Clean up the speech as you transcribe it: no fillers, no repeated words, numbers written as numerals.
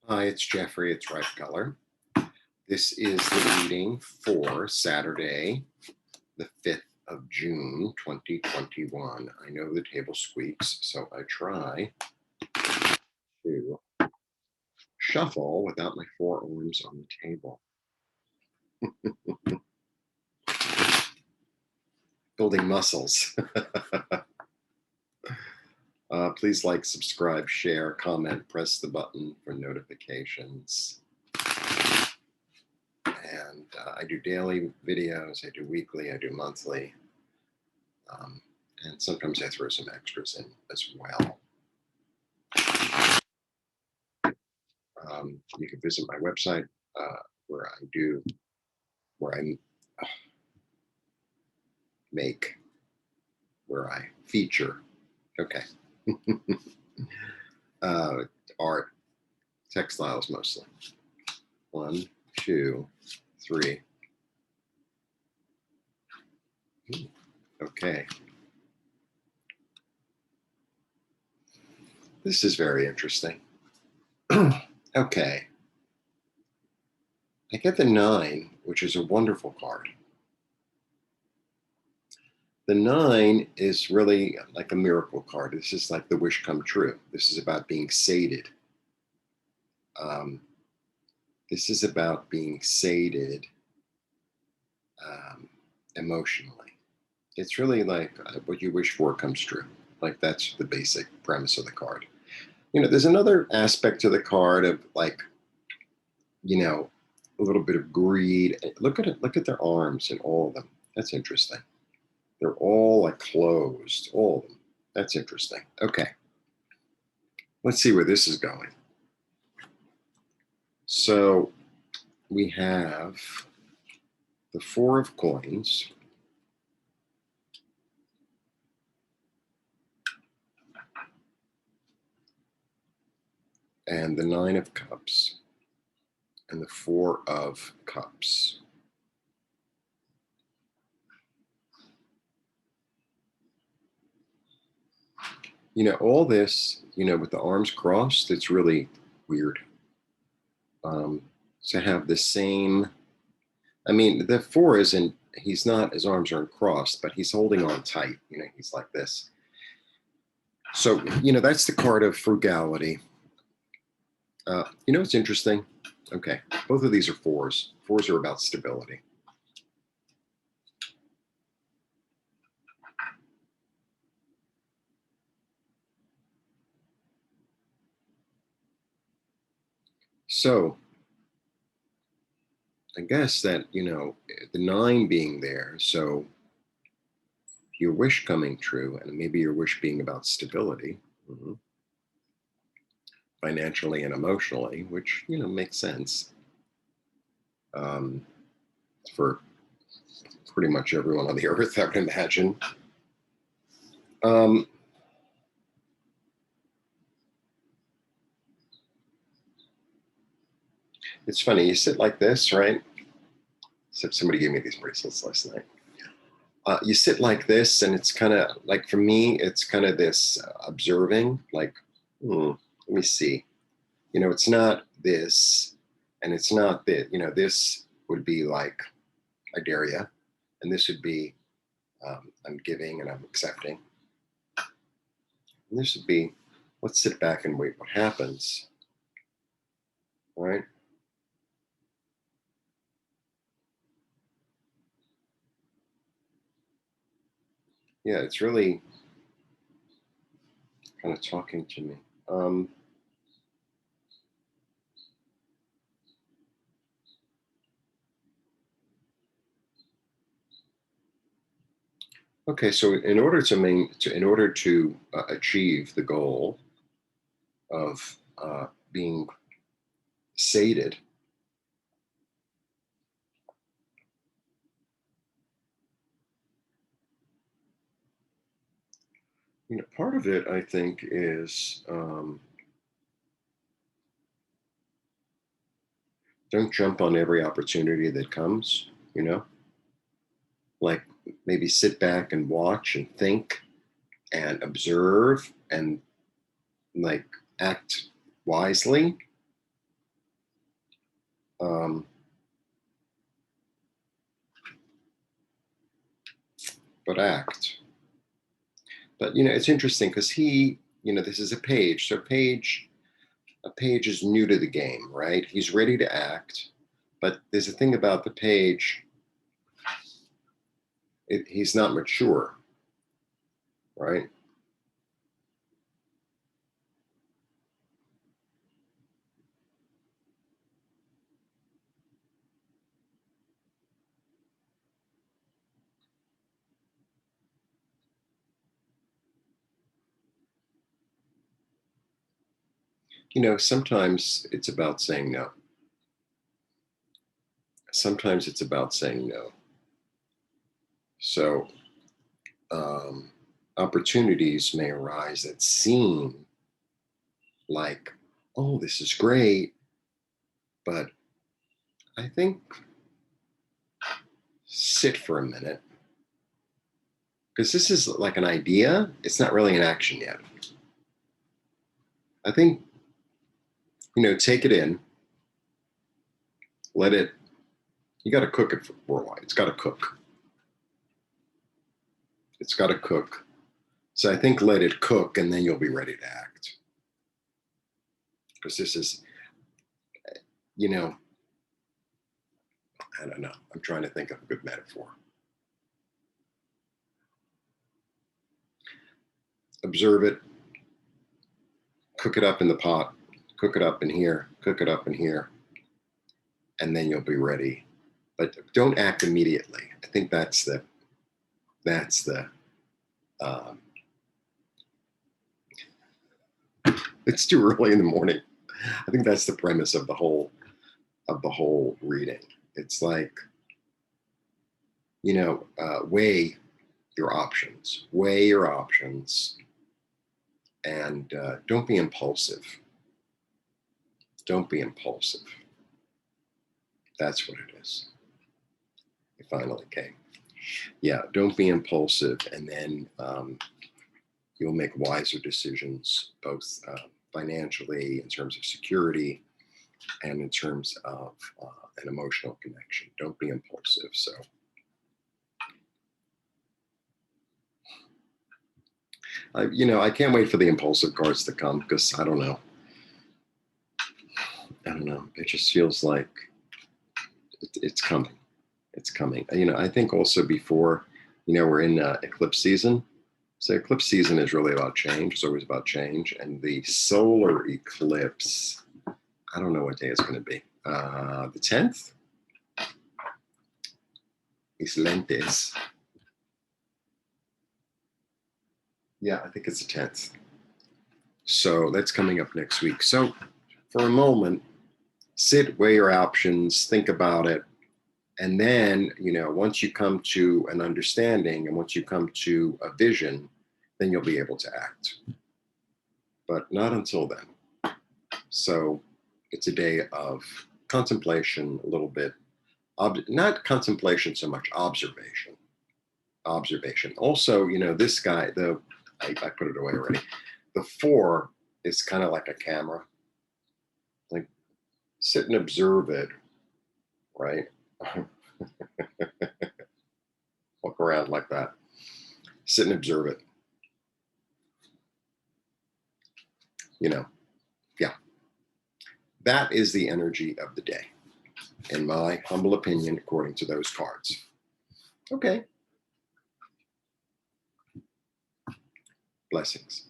Hi, it's Jeffrey. It's Right Color. This is the reading for Saturday, the 5th of June, 2021. I know the table squeaks, so I try to shuffle without my forearms on the table. Building muscles. Please like, subscribe, share, comment, press the button for notifications. And I do daily videos, I do weekly, I do monthly. And sometimes I throw some extras in as well. You can visit my website where I make, where I feature, okay, art, textiles mostly. 1, 2, 3. Okay. This is very interesting. Okay. I get the 9, which is a wonderful card. The 9 is really like a miracle card. This is like the wish come true. This is about being sated. This is about being sated emotionally. It's really like what you wish for comes true. Like that's the basic premise of the card. There's another aspect to the card of like, a little bit of greed. Look at it. Look at their arms and all of them. That's interesting. They're all like closed, all of them. That's interesting. Okay. Let's see where this is going. So we have the 4 of coins. And the 9 of cups. And the 4 of cups. All this, with the arms crossed, it's really weird. To have the same, the 4 isn't, he's not, his arms aren't crossed, but he's holding on tight. He's like this. So, that's the card of frugality. It's interesting. Okay. Both of these are 4s. 4s are about stability. So I guess that, the 9 being there, so your wish coming true, and maybe your wish being about stability, financially and emotionally, which, makes sense for pretty much everyone on the earth, I would imagine. It's funny, you sit like this, right? Except somebody gave me these bracelets last night. You sit like this, and it's kind of like, for me, it's kind of this observing, like, let me see. It's not this, and it's not that, this would be like, I dare you. And this would be, I'm giving and I'm accepting. And this would be, let's sit back and wait what happens. All right. Yeah, it's really kind of talking to me. Okay, so in order to achieve the goal of being sated, part of it, I think, is don't jump on every opportunity that comes. Like maybe sit back and watch and think and observe and like act wisely. But act. But, you know, it's interesting because he, you know, this is a page. So a page is new to the game, right? He's ready to act. But there's a thing about the page, he's not mature, right? You know, sometimes it's about saying no. Sometimes it's about saying no. So um, opportunities may arise that seem like, oh, this is great, but I think sit for a minute because this is like an idea. It's not really an action yet. I think, you know, take it in, let it, you got to cook it for a while. It's got to cook. It's got to cook. So I think let it cook and then you'll be ready to act. Because this is, you know, I don't know. I'm trying to think of a good metaphor. Observe it, cook it up in the pot, cook it up in here, cook it up in here, and then you'll be ready. But don't act immediately. I think that's the um, it's too early in the morning. I think that's the premise of the whole reading. It's like, you know, weigh your options, and don't be impulsive. Don't be impulsive. That's what it is. It finally came. Yeah, don't be impulsive, and then you'll make wiser decisions, both financially, in terms of security, and in terms of an emotional connection. Don't be impulsive. So, you know, I can't wait for the impulsive cards to come because I don't know. I don't know. It just feels like it's coming. It's coming. You know, I think also before, you know, we're in eclipse season. So eclipse season is really about change. It's always about change. And the solar eclipse, I don't know what day it's going to be. The 10th? Mis lentes. Yeah, I think it's the 10th. So that's coming up next week. So for a moment, sit, weigh your options, think about it. And then, you know, once you come to an understanding and once you come to a vision, then you'll be able to act. But not until then. So it's a day of contemplation, a little bit, not contemplation so much, observation. Also, you know, this guy, I put it away already. The 4 is kind of like a camera. Like sit and observe it, right? Walk around like that. Sit and observe it. You know, yeah. That is the energy of the day, in my humble opinion, according to those cards. Okay. Blessings.